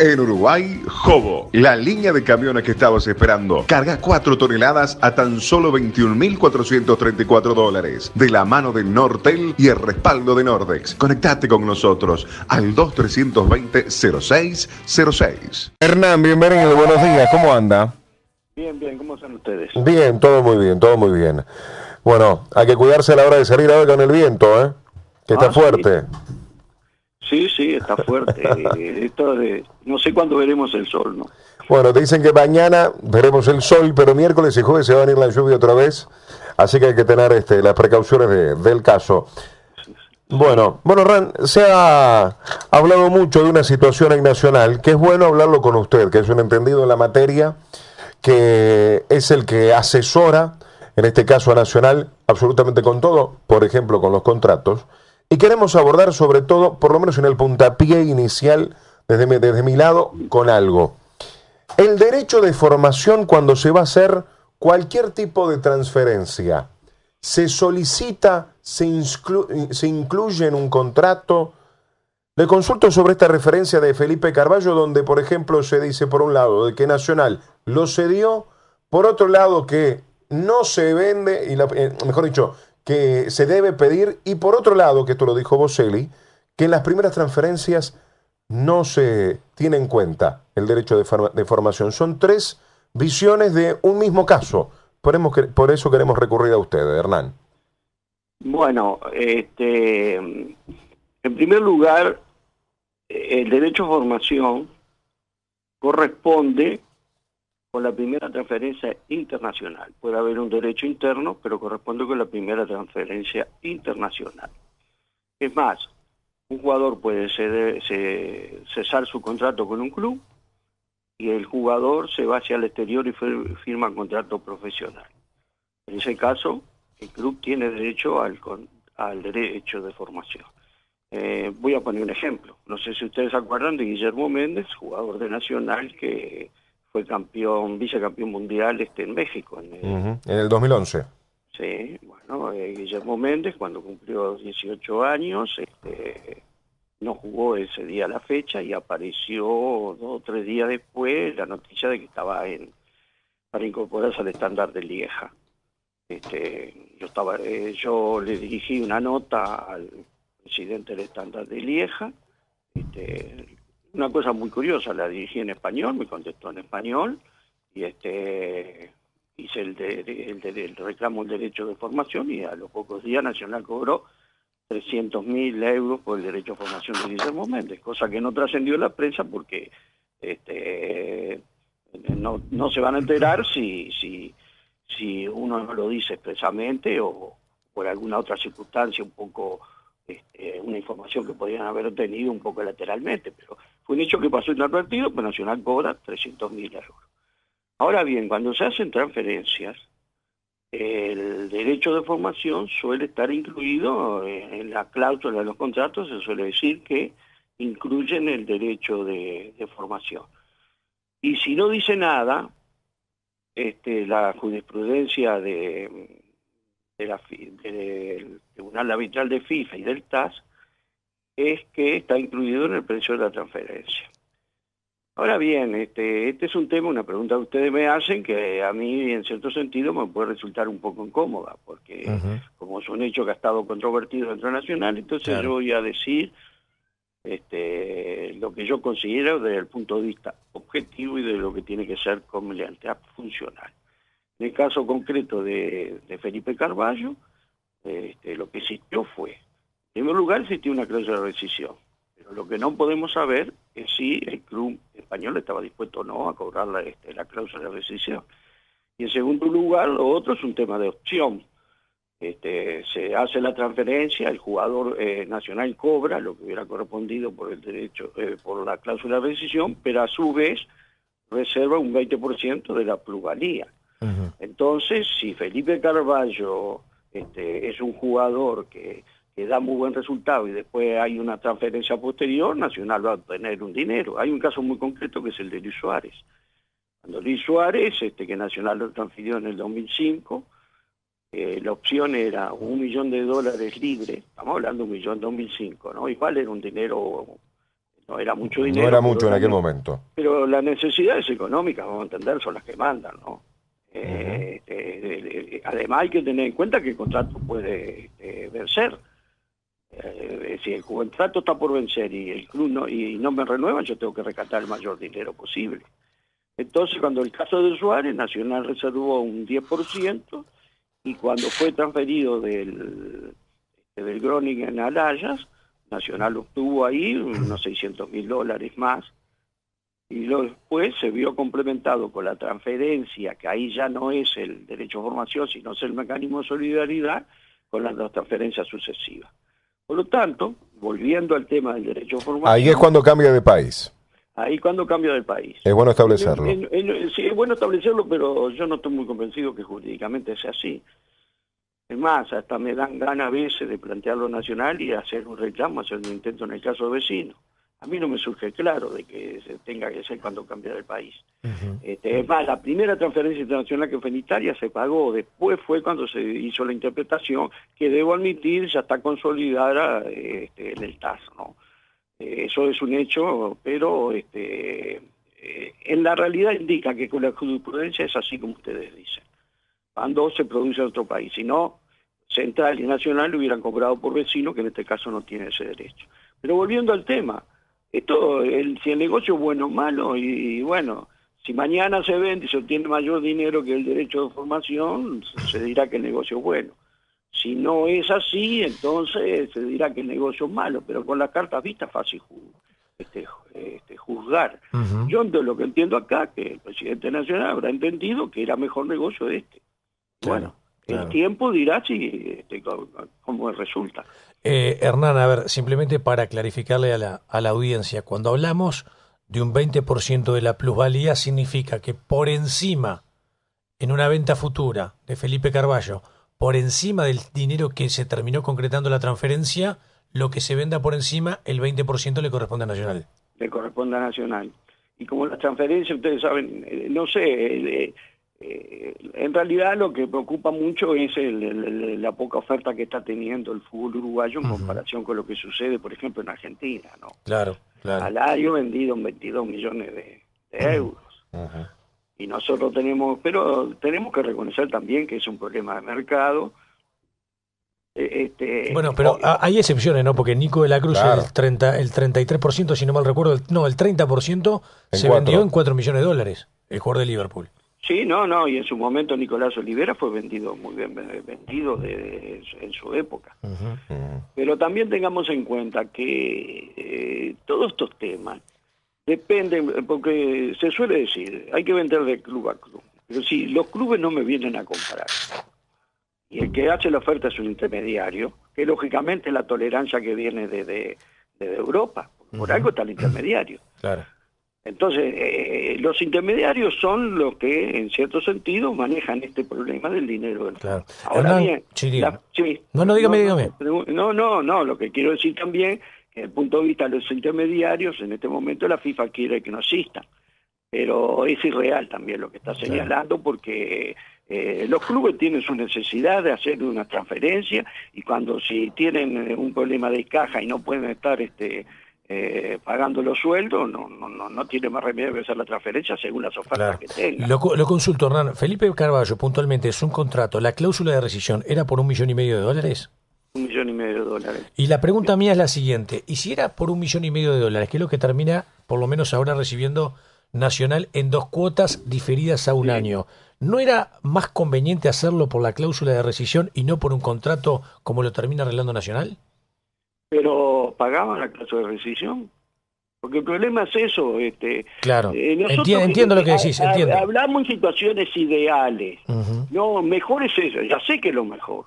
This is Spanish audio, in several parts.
En Uruguay, Jobo, la línea de camiones que estabas esperando. Carga 4 toneladas a tan solo $21.434. De la mano de Nortel y el respaldo de Nordex. Conectate con nosotros al 2320-0606. Hernán, bienvenido, buenos días, ¿cómo anda? Bien, bien, ¿cómo están ustedes? Bien, todo muy bien, todo muy bien. Bueno, hay que cuidarse a la hora de salir ahora con el viento, ¿eh? Que está fuerte. Sí, sí, está fuerte. No sé cuándo veremos el sol, ¿no? Bueno, dicen que mañana veremos el sol, pero miércoles y jueves se va a venir la lluvia otra vez, así que hay que tener las precauciones del caso. Bueno, Ran, se ha hablado mucho de una situación en Nacional, que es bueno hablarlo con usted, que es un entendido en la materia, que es el que asesora, en este caso a Nacional, absolutamente con todo, por ejemplo, con los contratos. Y queremos abordar sobre todo, por lo menos en el puntapié inicial, desde mi lado, con algo. El derecho de formación cuando se va a hacer cualquier tipo de transferencia, ¿se solicita, se incluye en un contrato? Le consulto sobre esta referencia de Felipe Carballo, donde, por ejemplo, se dice, por un lado, de que Nacional lo cedió, por otro lado, que no se vende, y mejor dicho, que se debe pedir, y por otro lado, que esto lo dijo Boselli, que en las primeras transferencias no se tiene en cuenta el derecho de formación. Son tres visiones de un mismo caso. Por eso queremos recurrir a usted, Hernán. Bueno, en primer lugar, el derecho a formación corresponde con la primera transferencia internacional. Puede haber un derecho interno, pero corresponde con la primera transferencia internacional. Es más, un jugador puede cesar su contrato con un club y el jugador se va hacia el exterior y firma un contrato profesional. En ese caso, el club tiene derecho al derecho de formación. Voy a poner un ejemplo. No sé si ustedes se acuerdan de Guillermo Méndez, jugador de Nacional que fue vicecampeón mundial en México. En el 2011. Sí, bueno, Guillermo Méndez cuando cumplió 18 años no jugó ese día la fecha y apareció 2 o 3 días después la noticia de que estaba para incorporarse al estándar de Lieja. Yo le dirigí una nota al presidente del estándar de Lieja, una cosa muy curiosa, la dirigí en español, me contestó en español, y hice el reclamo del derecho de formación, y a los pocos días Nacional cobró 300.000 euros por el derecho a formación de Guillermo Méndez, cosa que no trascendió en la prensa porque no se van a enterar si uno no lo dice expresamente o por alguna otra circunstancia un poco, una información que podrían haber obtenido un poco lateralmente, pero fue un hecho que pasó inadvertido, pues Nacional cobra 300.000 euros. Ahora bien, cuando se hacen transferencias, el derecho de formación suele estar incluido en la cláusula de los contratos, se suele decir que incluyen el derecho de formación. Y si no dice nada, la jurisprudencia del Tribunal Arbitral de FIFA y del TAS es que está incluido en el precio de la transferencia. Ahora bien, este es un tema, una pregunta que ustedes me hacen que a mí en cierto sentido me puede resultar un poco incómoda, porque como es un hecho que ha estado controvertido dentro de Nacional, entonces claro, yo voy a decir lo que yo considero desde el punto de vista objetivo y de lo que tiene que ser como lealtad funcional. En el caso concreto de Felipe Carballo, lo que existió fue, en primer lugar existió una cláusula de rescisión, pero lo que no podemos saber es si el club español estaba dispuesto o no a cobrar la cláusula de rescisión. Y en segundo lugar, lo otro es un tema de opción. Se hace la transferencia, el jugador nacional cobra lo que hubiera correspondido por el derecho, por la cláusula de rescisión, pero a su vez reserva un 20% de la plusvalía. Entonces, si Felipe Carballo es un jugador que da muy buen resultado y después hay una transferencia posterior, Nacional va a obtener un dinero. Hay un caso muy concreto que es el de Luis Suárez. Cuando Luis Suárez, que Nacional lo transfirió en el 2005, la opción era $1 millón libre, estamos hablando de $1 millón en 2005, ¿no? Igual era un dinero No era mucho dinero. No era mucho en aquel momento. Pero las necesidades económicas, vamos a entender, son las que mandan, ¿no? Además hay que tener en cuenta que el contrato puede vencer. Si el contrato está por vencer y el club no me renueva, yo tengo que rescatar el mayor dinero posible. Entonces, cuando el caso de Suárez, Nacional reservó un 10%, y cuando fue transferido del Groningen a Layas, Nacional obtuvo ahí unos $600.000 más, y después se vio complementado con la transferencia, que ahí ya no es el derecho a formación, sino es el mecanismo de solidaridad, con las dos transferencias sucesivas. Por lo tanto, volviendo al tema del derecho a formación... Ahí es cuando cambia de país. Ahí cuando cambia de país. Es bueno establecerlo. Sí, es bueno establecerlo, pero yo no estoy muy convencido que jurídicamente sea así. Es más, hasta me dan ganas a veces de plantearlo nacional y hacer un reclamo, hacer un intento en el caso de vecinos. A mí no me surge claro de que se tenga que ser cuando cambia de país. Es más, la primera transferencia internacional que fue en Italia se pagó, después fue cuando se hizo la interpretación, que debo admitir ya está consolidada en el TAS, ¿no? Eso es un hecho, pero en la realidad indica que con la jurisprudencia es así como ustedes dicen. Cuando se produce en otro país, si no, Central y Nacional lo hubieran cobrado por vecino, que en este caso no tiene ese derecho. Pero volviendo al tema, si el negocio es bueno o malo, y bueno, si mañana se vende y se obtiene mayor dinero que el derecho de formación, se dirá que el negocio es bueno. Si no es así, entonces se dirá que el negocio es malo, pero con las cartas vistas es fácil juzgar. Yo lo que entiendo acá, que el presidente nacional habrá entendido que era mejor negocio Bueno, el tiempo dirá si cómo resulta. Hernán, a ver, simplemente para clarificarle a la audiencia, cuando hablamos de un 20% de la plusvalía, significa que por encima, en una venta futura de Felipe Carballo, por encima del dinero que se terminó concretando la transferencia, lo que se venda por encima, el 20% le corresponde a Nacional. Le corresponde a Nacional. Y como las transferencias, ustedes saben, no sé, en realidad lo que preocupa mucho es la poca oferta que está teniendo el fútbol uruguayo en comparación con lo que sucede, por ejemplo, en Argentina, ¿no? Claro. Alario vendido en 22 millones de euros. Y nosotros tenemos que reconocer también que es un problema de mercado. Bueno, pero hay excepciones, ¿no? Porque Nico de la Cruz, el 33%, si no mal recuerdo, el 30% se vendió en $4 millones, el jugador de Liverpool. Sí, no, y en su momento Nicolás Olivera fue vendido, muy bien vendido en su época. Pero también tengamos en cuenta que todos estos temas dependen, porque se suele decir, hay que vender de club a club. Pero si los clubes no me vienen a comparar, y el que hace la oferta es un intermediario, que lógicamente es la tolerancia que viene de Europa, por algo está el intermediario. Claro. Entonces, los intermediarios son los que, en cierto sentido, manejan este problema del dinero. Claro. Ahora Hernán, bien, dígame. No, lo que quiero decir también, que desde el punto de vista de los intermediarios, en este momento la FIFA quiere que no existan. Pero es irreal también lo que está señalando, porque los clubes tienen su necesidad de hacer una transferencia, y si tienen un problema de caja y no pueden estar pagando los sueldos, no tiene más remedio que hacer la transferencia según las ofertas que tengan. Lo consulto, Hernán. Felipe Carballo, puntualmente, es un contrato. ¿La cláusula de rescisión era por $1,5 millones? $1,5 millones. Y la pregunta mía es la siguiente. ¿Y si era por $1,5 millones, que es lo que termina, por lo menos ahora, recibiendo Nacional en 2 cuotas diferidas a un año? ¿No era más conveniente hacerlo por la cláusula de rescisión y no por un contrato como lo termina arreglando Nacional? Pero pagaban la cláusula de rescisión. Porque el problema es eso. Claro, entiendo lo que decís. Entiendo. Hablamos en situaciones ideales. No, mejor es eso. Ya sé que es lo mejor.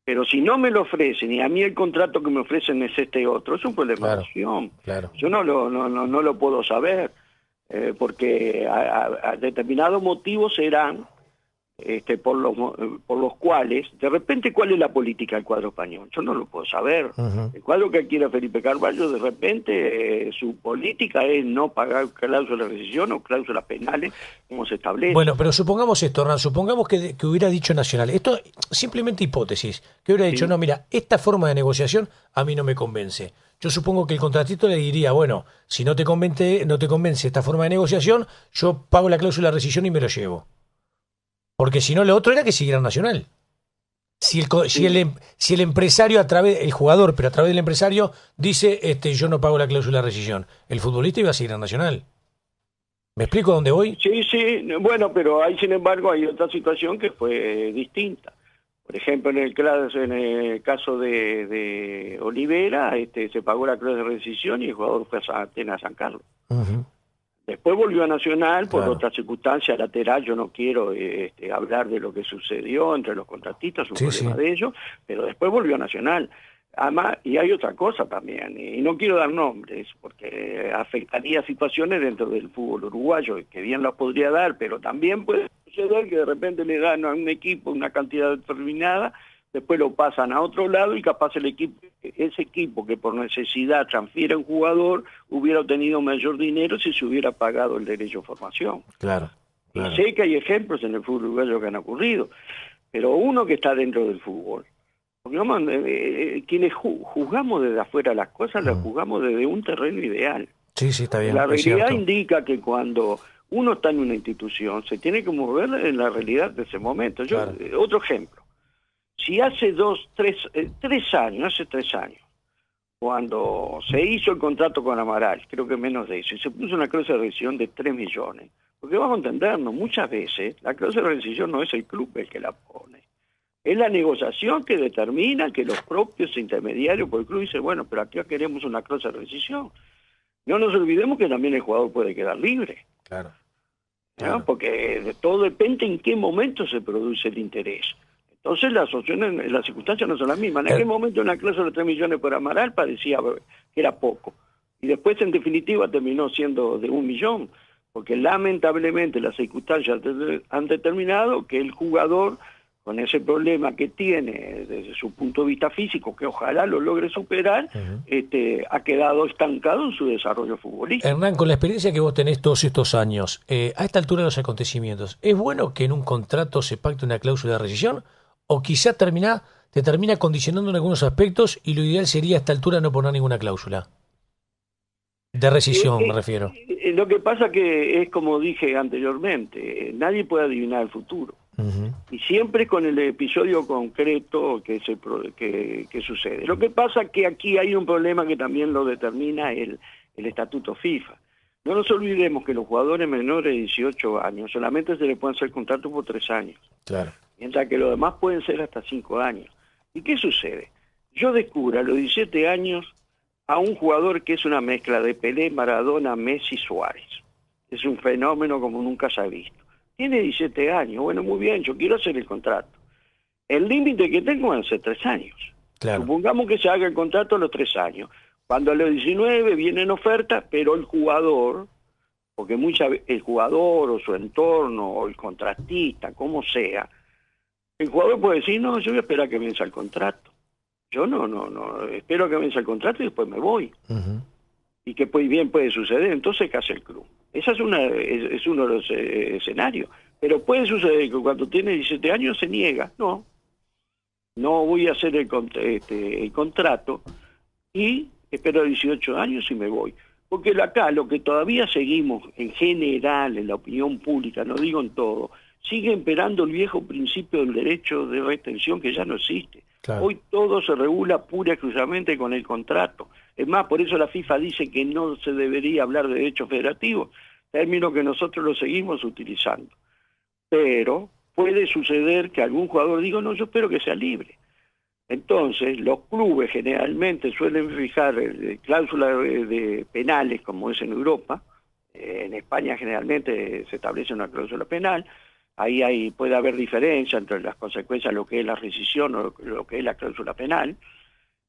Pero si no me lo ofrecen, y a mí el contrato que me ofrecen es otro, es un problema de acción. Claro. Yo no lo puedo saber. Porque a determinados motivos serán por los cuales, de repente, ¿cuál es la política del cuadro español? Yo no lo puedo saber. El cuadro que quiere Felipe Carvalho, de repente, su política es no pagar cláusulas de rescisión o cláusulas penales, como se establece. Bueno, pero supongamos esto, Hernán, supongamos que hubiera dicho Nacional, esto simplemente hipótesis, que hubiera dicho, no, mira, esta forma de negociación a mí no me convence. Yo supongo que el contratista le diría, bueno, si no te convence esta forma de negociación, yo pago la cláusula de rescisión y me lo llevo. Porque si no, lo otro era que siguiera Nacional. Si el empresario el jugador, pero a través del empresario, dice, yo no pago la cláusula de rescisión, el futbolista iba a seguir a Nacional. ¿Me explico dónde voy? Sí, bueno, pero ahí, sin embargo, hay otra situación que fue distinta. Por ejemplo, en el caso de Olivera, se pagó la cláusula de rescisión y el jugador fue a Atenas, San Carlos. Después volvió a Nacional por otra circunstancia lateral. Yo no quiero hablar de lo que sucedió entre los contratistas, un problema de ellos, pero después volvió a Nacional. Además, y hay otra cosa también, y no quiero dar nombres, porque afectaría situaciones dentro del fútbol uruguayo, que bien las podría dar, pero también puede suceder que de repente le dan a un equipo una cantidad determinada, después lo pasan a otro lado y capaz ese equipo que por necesidad transfiere a un jugador hubiera obtenido mayor dinero si se hubiera pagado el derecho a formación. Claro. Y sé que hay ejemplos en el fútbol uruguayo que han ocurrido, pero uno que está dentro del fútbol, quienes juzgamos desde afuera las cosas, las juzgamos desde un terreno ideal. Sí, está bien. La realidad indica que cuando uno está en una institución, se tiene que mover en la realidad de ese momento. Otro ejemplo. Si hace 3 años, cuando se hizo el contrato con Amaral, creo que menos de eso, y se puso una cláusula de rescisión de 3 millones, porque vamos a entendernos, muchas veces la cláusula de rescisión no es el club el que la pone, es la negociación que determina que los propios intermediarios por el club dicen, bueno, pero aquí queremos una cláusula de rescisión. No nos olvidemos que también el jugador puede quedar libre. Claro. ¿No? Porque todo depende en qué momento se produce el interés. Entonces las opciones, las circunstancias no son las mismas. En aquel momento una cláusula de 3 millones por Amaral parecía que era poco. Y después en definitiva terminó siendo de 1 millón. Porque lamentablemente las circunstancias han determinado que el jugador, con ese problema que tiene desde su punto de vista físico, que ojalá lo logre superar, ha quedado estancado en su desarrollo futbolístico. Hernán, con la experiencia que vos tenés todos estos años, a esta altura de los acontecimientos, ¿es bueno que en un contrato se pacte una cláusula de rescisión? ¿O quizá te termina condicionando en algunos aspectos y lo ideal sería a esta altura no poner ninguna cláusula? De rescisión me refiero. Lo que pasa que es como dije anteriormente, nadie puede adivinar el futuro. Y siempre con el episodio concreto que sucede. Lo que pasa es que aquí hay un problema que también lo determina el estatuto FIFA. No nos olvidemos que los jugadores menores de 18 años solamente se les pueden hacer contratos por 3 años. Claro. Mientras que los demás pueden ser hasta 5 años. ¿Y qué sucede? Yo descubro a los 17 años a un jugador que es una mezcla de Pelé, Maradona, Messi, Suárez. Es un fenómeno como nunca se ha visto. Tiene 17 años, bueno, muy bien, yo quiero hacer el contrato. El límite que tengo van a ser 3 años. Claro. Supongamos que se haga el contrato a los 3 años. Cuando a los 19 vienen ofertas, pero el jugador, porque el jugador o su entorno o el contratista, como sea, el jugador puede decir, no, yo voy a esperar a que venza el contrato. Yo no, espero a que venza el contrato y después me voy. Y que pues bien puede suceder, entonces ¿qué hace el club? Esa es uno de los escenarios. Pero puede suceder que cuando tiene 17 años se niega. No voy a hacer el contrato y espero 18 años y me voy. Porque acá lo que todavía seguimos en general en la opinión pública, no digo en todo, sigue imperando el viejo principio del derecho de retención que ya no existe. Claro. Hoy todo se regula pura y exclusivamente con el contrato. Es más, por eso la FIFA dice que no se debería hablar de derecho federativo, término que nosotros lo seguimos utilizando. Pero puede suceder que algún jugador diga, no, yo espero que sea libre. Entonces, los clubes generalmente suelen fijar cláusulas de penales, como es en Europa. En España generalmente se establece una cláusula penal. Ahí puede haber diferencia entre las consecuencias, lo que es la rescisión o lo que es la cláusula penal.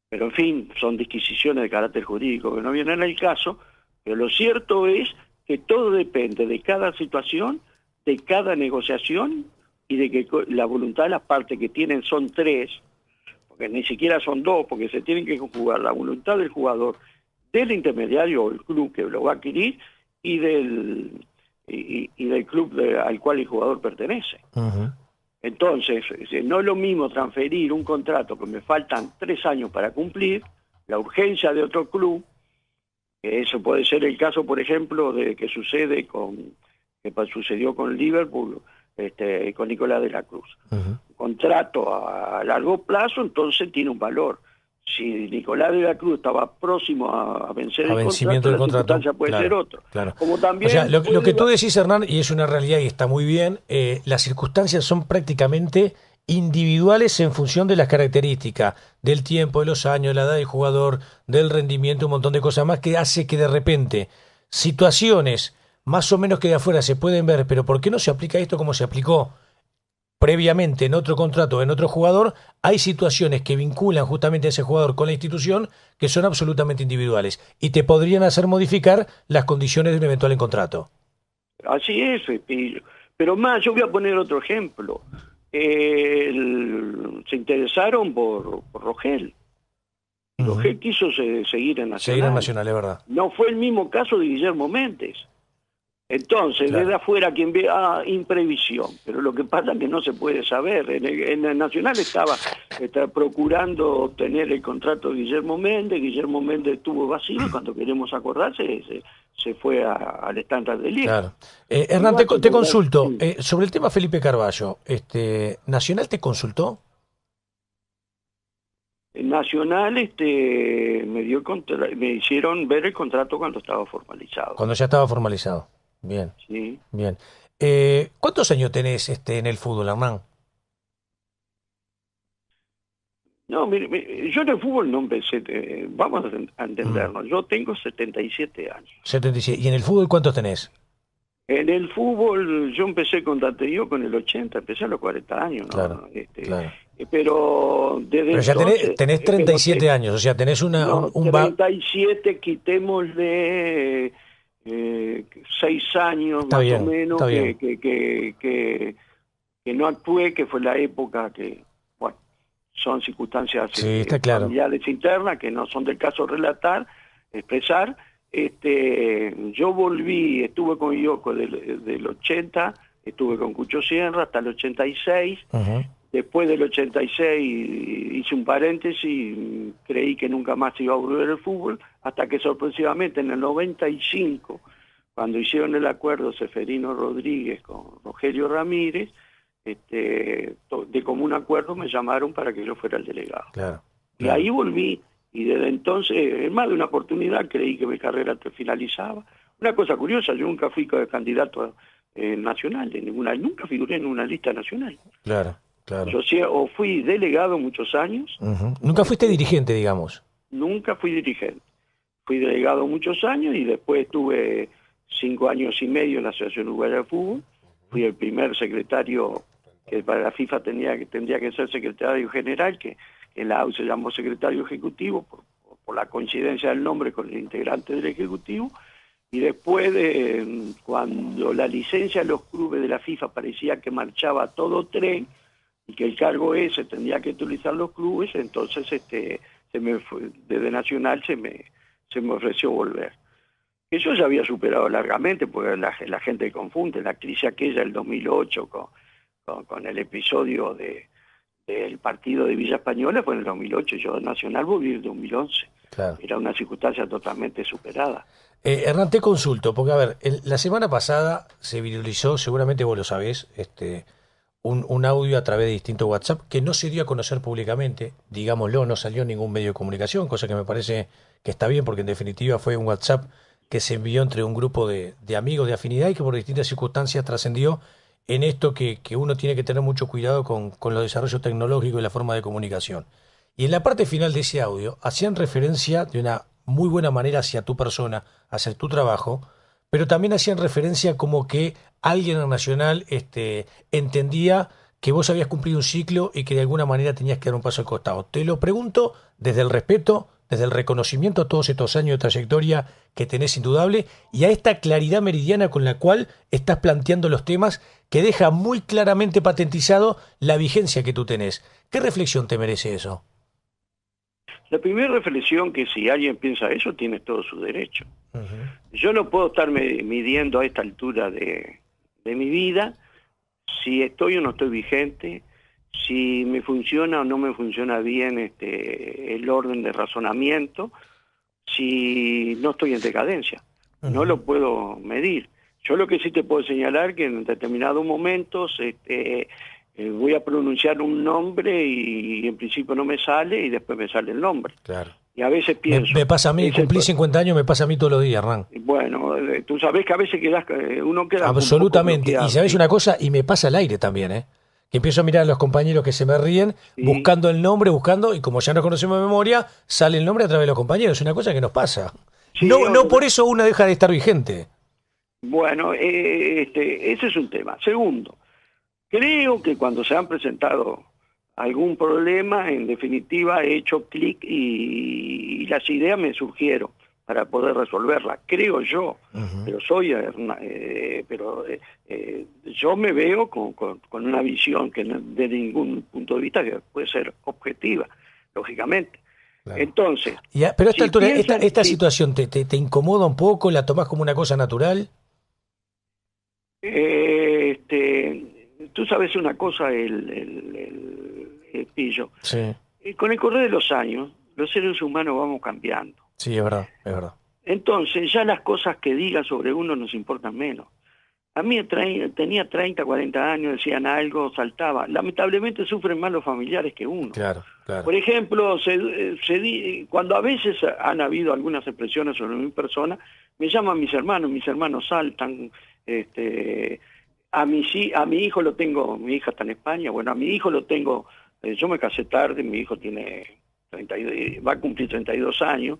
Pero en fin, son disquisiciones de carácter jurídico que no vienen al caso. Pero lo cierto es que todo depende de cada situación, de cada negociación y de que la voluntad de las partes que tienen son 3, porque ni siquiera son 2, porque se tienen que jugar la voluntad del jugador, del intermediario o el club que lo va a adquirir y del club al cual el jugador pertenece. Ujú. Entonces, no es lo mismo transferir un contrato que me faltan 3 años para cumplir, la urgencia de otro club, que eso puede ser el caso, por ejemplo, de que sucedió con Liverpool, con Nicolás de la Cruz. Ujú. Contrato a largo plazo, entonces tiene un valor. Si Nicolás de la Cruz estaba próximo a vencer el vencimiento del contrato, la contrato, circunstancia puede claro, ser otro. claro. Como también O sea, lo que tú puede- decís, Hernán, y es una realidad y está muy bien, las circunstancias son prácticamente individuales en función de las características, del tiempo, de los años, de la edad del jugador, del rendimiento, un montón de cosas más que hace que de repente situaciones más o menos que de afuera se pueden ver, pero ¿por qué no se aplica esto como se aplicó previamente en otro contrato, en otro jugador? Hay situaciones que vinculan justamente a ese jugador con la institución que son absolutamente individuales y te podrían hacer modificar las condiciones de un eventual contrato. Así es, Pillo. Pero más, yo voy a poner otro ejemplo. Se interesaron por Rogel. Ujú. Rogel quiso seguir en Nacional. Seguir en Nacional, es verdad. No fue el mismo caso de Guillermo Méndez. Entonces, Claro. desde afuera quien ve, imprevisión, pero lo que pasa es que no se puede saber. En el Nacional estaba procurando obtener el contrato de Guillermo Méndez estuvo vacío y cuando queremos acordarse se fue al estándar de Lieja. Claro. Hernán, Igual te que consulto, sí. sobre el tema Felipe Carballo, ¿Nacional te consultó? El Nacional me hicieron ver el contrato cuando estaba formalizado. Cuando ya estaba formalizado. Bien, Sí. bien. ¿Cuántos años tenés en el fútbol, Hernán? No, mire, yo en el fútbol no empecé, vamos a entendernos, yo tengo 77 años. 77. ¿Y en el fútbol cuántos tenés? En el fútbol yo empecé con Daterío con el 80, empecé a los 40 años, ¿no? Claro, claro. Pero desde Pero ya entonces, tenés 37 años, o sea, tenés no, un 37, quitémosle 6 años Está más bien, o menos está bien. que no actué, que fue la época que, bueno, son circunstancias Sí, está claro. familiares internas que no son del caso expresar. Yo volví, estuve con Yoko del 80, estuve con Cucho Sierra hasta el 86. Ujú. Después del 86 hice un paréntesis, creí que nunca más iba a volver al fútbol, hasta que sorpresivamente en el 95, cuando hicieron el acuerdo Seferino Rodríguez con Rogelio Ramírez, de común acuerdo me llamaron para que yo fuera el delegado. Claro, Y claro. ahí volví, y desde entonces, en más de una oportunidad, creí que mi carrera finalizaba. Una cosa curiosa, yo nunca fui candidato nacional, nunca figuré en una lista nacional. Claro, claro. Yo o fui delegado muchos años, Ujú. Nunca fuiste dirigente, digamos. nunca fui dirigente. Fui delegado muchos años y después estuve 5 años y medio en la Asociación Uruguaya de Fútbol. Fui el primer secretario que para la FIFA tendría que ser secretario general, que en la AU se llamó secretario ejecutivo por la coincidencia del nombre con el integrante del ejecutivo. Y después, cuando la licencia de los clubes de la FIFA parecía que marchaba todo tren y que el cargo ese tendría que utilizar los clubes, entonces desde Nacional se me ofreció volver. Que yo ya había superado largamente, porque la gente confunde, la crisis aquella del 2008 con el episodio del partido de Villa Española fue en el 2008, yo de Nacional volví en el 2011. Claro. Era una circunstancia totalmente superada. Hernán, te consulto, porque a ver, la semana pasada se viralizó, seguramente vos lo sabés, un audio a través de distintos WhatsApp que no se dio a conocer públicamente, digámoslo, no salió en ningún medio de comunicación, cosa que me parece que está bien, porque en definitiva fue un WhatsApp que se envió entre un grupo de amigos de afinidad y que por distintas circunstancias trascendió en esto que uno tiene que tener mucho cuidado con los desarrollos tecnológicos y la forma de comunicación. Y en la parte final de ese audio hacían referencia de una muy buena manera hacia tu persona, hacia tu trabajo, pero también hacían referencia como que alguien en Nacional entendía que vos habías cumplido un ciclo y que de alguna manera tenías que dar un paso al costado. Te lo pregunto desde el respeto desde el reconocimiento a todos estos años de trayectoria que tenés indudable y a esta claridad meridiana con la cual estás planteando los temas que deja muy claramente patentizado la vigencia que tú tenés. ¿Qué reflexión te merece eso? La primera reflexión que si alguien piensa eso, tiene todo su derecho. Yo no puedo estar midiendo a esta altura de mi vida si estoy o no estoy vigente, si me funciona o no me funciona bien el orden de razonamiento, si no estoy en decadencia. No lo puedo medir. Yo lo que sí te puedo señalar que en determinados momentos voy a pronunciar un nombre y en principio no me sale y después me sale el nombre. Claro. Y a veces pienso... Me pasa a mí, cumplí 50 años, me pasa a mí todos los días, Hernán. Bueno, tú sabés que a veces uno queda... Absolutamente. Y sabés una cosa, y me pasa al aire también, que empiezo a mirar a los compañeros que se me ríen, sí, buscando el nombre, y como ya nos conocemos de memoria, sale el nombre a través de los compañeros. Es una cosa que nos pasa. Sí, no por eso uno deja de estar vigente. Bueno, ese es un tema. Segundo, creo que cuando se han presentado algún problema, en definitiva he hecho clic y las ideas me surgieron para poder resolverla, creo yo. Pero yo me veo con una visión que de ningún punto de vista que puede ser objetiva, lógicamente. Claro. Entonces, pero a esta altura, esta situación te incomoda un poco, la tomás como una cosa natural. Tú sabes una cosa, Pillo. Sí. Con el correr de los años, los seres humanos vamos cambiando. Sí, es verdad, es verdad. Entonces, ya las cosas que digan sobre uno nos importan menos. A mí tenía 30, 40 años, decían algo, saltaba. Lamentablemente sufren más los familiares que uno. Claro, claro. Por ejemplo, cuando a veces han habido algunas expresiones sobre mi persona, me llaman mis hermanos saltan. A mi hijo lo tengo, mi hija está en España, bueno, a mi hijo lo tengo, yo me casé tarde, mi hijo tiene 32, va a cumplir 32 años,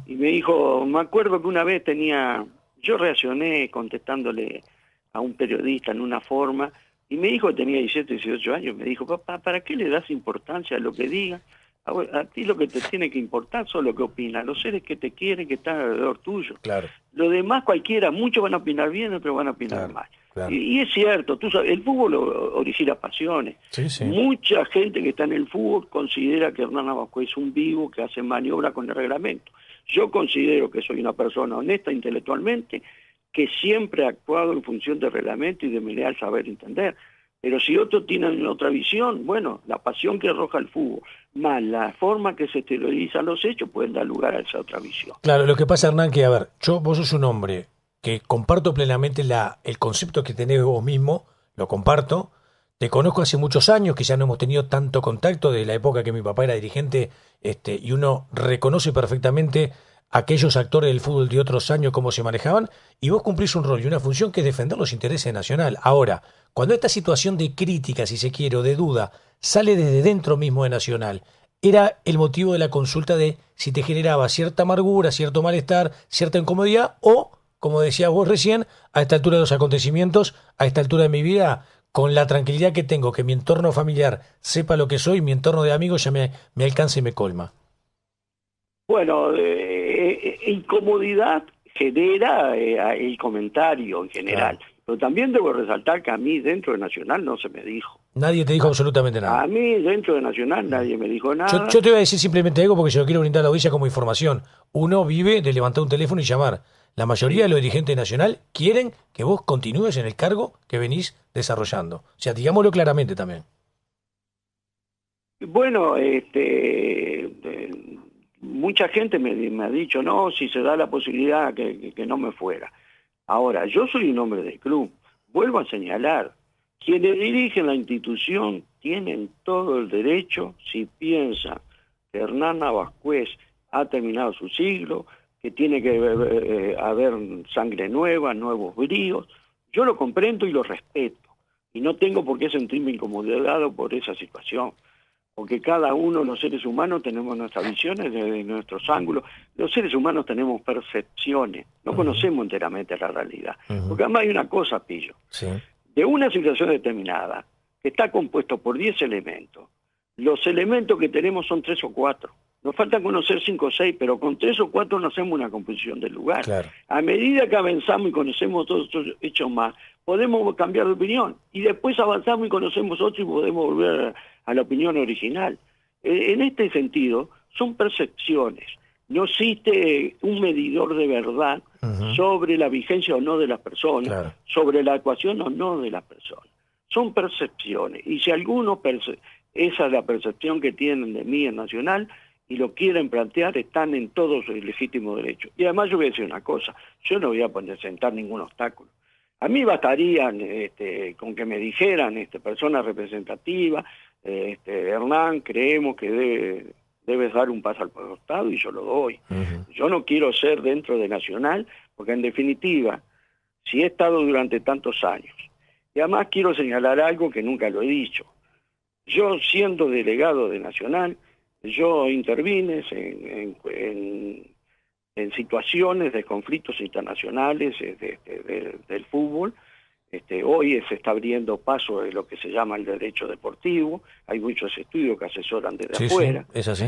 y me dijo, me acuerdo que una vez yo reaccioné contestándole a un periodista en una forma, y mi hijo tenía 17, 18 años, me dijo, papá, ¿para qué le das importancia a lo que diga? A ti lo que te tiene que importar son lo que opinan, los seres que te quieren, que están alrededor tuyo. Claro. Lo demás cualquiera, muchos van a opinar bien, otros van a opinar mal. Claro. Y es cierto, tú sabes, el fútbol origina pasiones. Sí, sí. Mucha gente que está en el fútbol considera que Hernán Navascué es un vivo que hace maniobra con el reglamento. Yo considero que soy una persona honesta intelectualmente, que siempre ha actuado en función del reglamento y de mi leal saber entender. Pero si otros tienen otra visión, bueno, la pasión que arroja el fútbol, más la forma que se exteriorizan los hechos, pueden dar lugar a esa otra visión. Claro, lo que pasa, Hernán, que, a ver, vos sos un hombre que comparto plenamente el concepto que tenés de vos mismo, lo comparto, te conozco hace muchos años, que ya no hemos tenido tanto contacto de la época que mi papá era dirigente, y uno reconoce perfectamente aquellos actores del fútbol de otros años cómo se manejaban, y vos cumplís un rol y una función que es defender los intereses de Nacional. Ahora, cuando esta situación de crítica, si se quiere, o de duda, sale desde dentro mismo de Nacional, era el motivo de la consulta de si te generaba cierta amargura, cierto malestar, cierta incomodidad, o, como decías vos recién, a esta altura de los acontecimientos, a esta altura de mi vida, con la tranquilidad que tengo, que mi entorno familiar sepa lo que soy, mi entorno de amigos ya me alcanza y me colma. Bueno, incomodidad genera el comentario en general, claro. Pero también debo resaltar que a mí dentro de Nacional no se me dijo. Nadie te dijo absolutamente nada. A mí dentro de Nacional nadie me dijo nada. Yo te voy a decir simplemente algo porque se lo quiero brindar a la audiencia como información. Uno vive de levantar un teléfono y llamar. La mayoría de los dirigentes de Nacional quieren que vos continúes en el cargo que venís desarrollando. O sea, digámoslo claramente también. Bueno, mucha gente me ha dicho, no, si se da la posibilidad que no me fuera. Ahora, yo soy un hombre del club. Vuelvo a señalar, quienes dirigen la institución tienen todo el derecho, si piensan que Hernán Navascué ha terminado su siglo, que tiene que haber sangre nueva, nuevos bríos. Yo lo comprendo y lo respeto. Y no tengo por qué sentirme incomodado por esa situación. Porque cada uno, los seres humanos, tenemos nuestras visiones desde nuestros ángulos. Los seres humanos tenemos percepciones, no conocemos enteramente la realidad. Porque además hay una cosa, Pillo. Sí. De una situación determinada, que está compuesto por 10 elementos, los elementos que tenemos son 3 o 4. Nos falta conocer 5 o 6, pero con 3 o 4 no hacemos una composición del lugar. Claro. A medida que avanzamos y conocemos todos estos hechos más, podemos cambiar de opinión. Y después avanzamos y conocemos otros y podemos volver a la opinión original. En este sentido, son percepciones. No existe un medidor de verdad sobre la vigencia o no de las personas, Claro. sobre la actuación o no de las personas. Son percepciones. Y si alguno, esa es la percepción que tienen de mí en Nacional, y lo quieren plantear, están en todo su legítimo derecho. Y además yo voy a decir una cosa, yo no voy a sentar ningún obstáculo. A mí bastaría con que me dijeran personas representativas, Hernán, creemos que debes dar un paso al costado, y yo lo doy. Yo no quiero ser dentro de Nacional, porque en definitiva, si he estado durante tantos años, y además quiero señalar algo que nunca lo he dicho. Yo, siendo delegado de Nacional, yo intervine en situaciones de conflictos internacionales del fútbol. Hoy se está abriendo paso de lo que se llama el derecho deportivo. Hay muchos estudios que asesoran desde afuera. Sí, es así.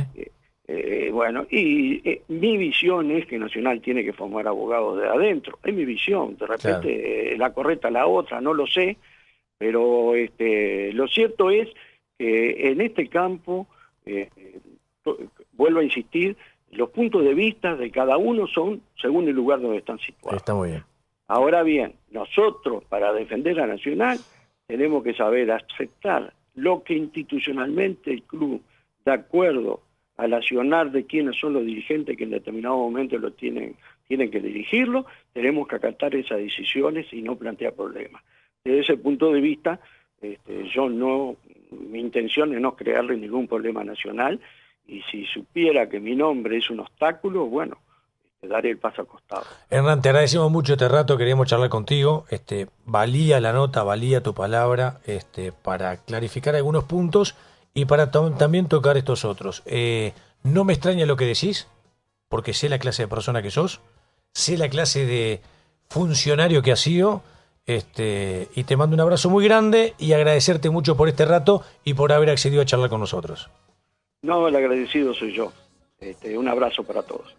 Bueno, mi visión es que Nacional tiene que formar abogados de adentro. Es mi visión. De repente la correcta la otra, no lo sé. Pero lo cierto es que en este campo, vuelvo a insistir, los puntos de vista de cada uno son según el lugar donde están situados. Está muy bien. Ahora bien, nosotros para defender a Nacional tenemos que saber aceptar lo que institucionalmente el club, de acuerdo al accionar de quienes son los dirigentes que en determinado momento lo tienen que dirigirlo, tenemos que acatar esas decisiones y no plantear problemas. Desde ese punto de vista, mi intención es no crearle ningún problema a Nacional, y si supiera que mi nombre es un obstáculo, bueno, daré el paso al costado. Hernán, te agradecemos mucho este rato, queríamos charlar contigo. Valía la nota, valía tu palabra, para clarificar algunos puntos y para también tocar estos otros. No me extraña lo que decís, porque sé la clase de persona que sos, sé la clase de funcionario que has sido, y te mando un abrazo muy grande y agradecerte mucho por este rato y por haber accedido a charlar con nosotros. No, el agradecido soy yo. Un abrazo para todos.